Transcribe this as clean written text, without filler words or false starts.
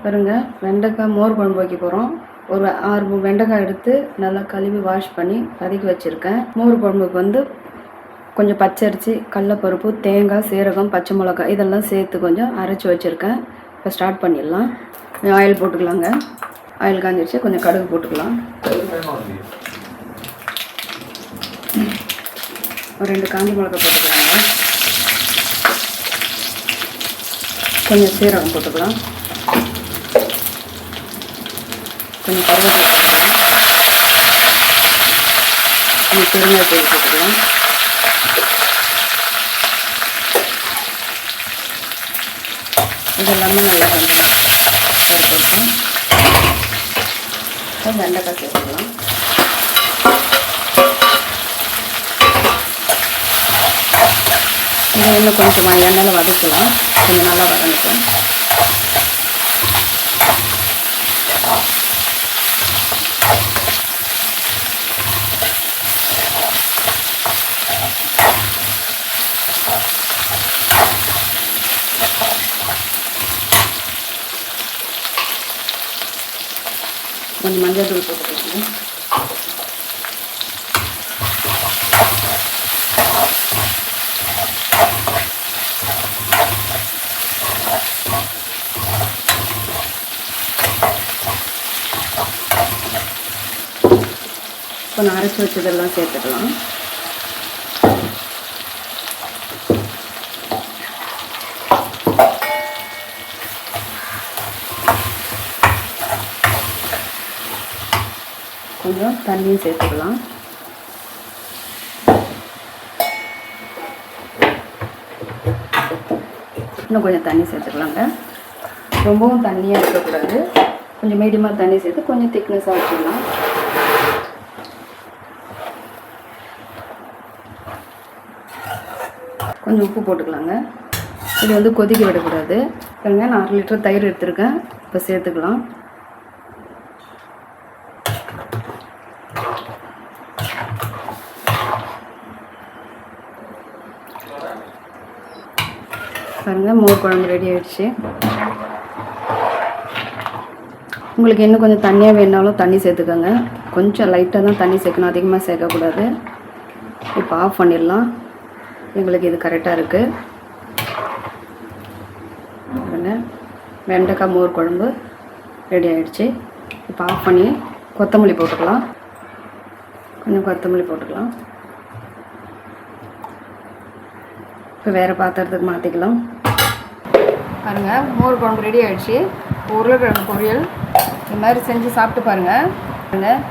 பாருங்க, வெண்டைக்காய் மோர் குழம்பு வைக்க போகிறோம். ஒரு 6 வெண்டைக்காய் எடுத்து நல்லா கழுவி வாஷ் பண்ணி வதக்கி வச்சுருக்கேன். மோர் குழம்புக்கு கொஞ்சம் பச்சரிசி, கடலப்பருப்பு, தேங்காய், சீரகம், பச்சை மிளகாய் இதெல்லாம் சேர்த்து கொஞ்சம் அரைச்சி வச்சுருக்கேன். இப்போ ஸ்டார்ட் பண்ணிடலாம். ஆயில் போட்டுக்கலாங்க. ஆயில் காஞ்சிடுச்சு, கொஞ்சம் கடுகு போட்டுக்கலாம். ஒரு 2 காஞ்சி மிளகாய் போட்டுக்கலாங்க. கொஞ்சம் சீரகம் போட்டுக்கலாம். கொஞ்சம் கருவேப்பிலை போட்டுக்கலாம். கொஞ்சம் பெருங்காயத்தூள் போட்டுக்கலாம். இது எல்லாமே நல்லா கொஞ்சம் சேர்த்துக்கலாம். வெண்டைக்காய் சேர்த்துக்கலாம். இதை இன்னும் கொஞ்சம் எண்ணெயில் வதக்கலாம். கொஞ்சம் நல்லா வதங்கட்டும். கொஞ்சம் மஞ்சள் தூள் போட்டுக்கலாம். கொஞ்சம் அரைச்சி வச்சதெல்லாம் சேர்த்துக்கலாம். கொஞ்சம் தண்ணியும் சேர்த்துக்கலாம். இன்னும் கொஞ்சம் தண்ணி சேர்த்துக்கலாங்க. ரொம்பவும் தண்ணியாக இருக்கக்கூடாது. கொஞ்சம் மீடியமாக தண்ணி சேர்த்து கொஞ்சம் திக்னஸாக வச்சுக்கலாம். கொஞ்சம் உப்பு போட்டுக்கலாங்க. இது கொதிக்க விடக்கூடாது. பாருங்க, நான் 1/2 லிட்டர் தயிர் எடுத்துருக்கேன். இப்போ சேர்த்துக்கலாம். பாருங்க, மோர் குழம்பு ரெடி ஆகிடுச்சு. உங்களுக்கு இன்னும் கொஞ்சம் தண்ணியாக வேணாலும் தண்ணி சேர்த்துக்கோங்க. கொஞ்சம் லைட்டாக தான் தண்ணி சேர்க்கணும், அதிகமாக சேர்க்கக்கூடாது. இப்போ ஆஃப் பண்ணிடலாம். எங்களுக்கு இது கரெக்டாக இருக்குது. பாருங்க, வெண்டைக்காய் மோர் குழம்பு ரெடி ஆகிடுச்சு. இப்போ ஆஃப் பண்ணி கொத்தமல்லி போட்டுக்கலாம். கொஞ்சம் கொத்தமல்லி போட்டுக்கலாம். இப்போ வேறு பாத்திரத்துக்கு மாற்றிக்கலாம். பாருங்கள், மோர் குழம்பு ரெடி ஆகிடுச்சு. உருளைக்கிழங்கு பொரியல் இது மாதிரி செஞ்சு சாப்பிட்டு பாருங்கள்.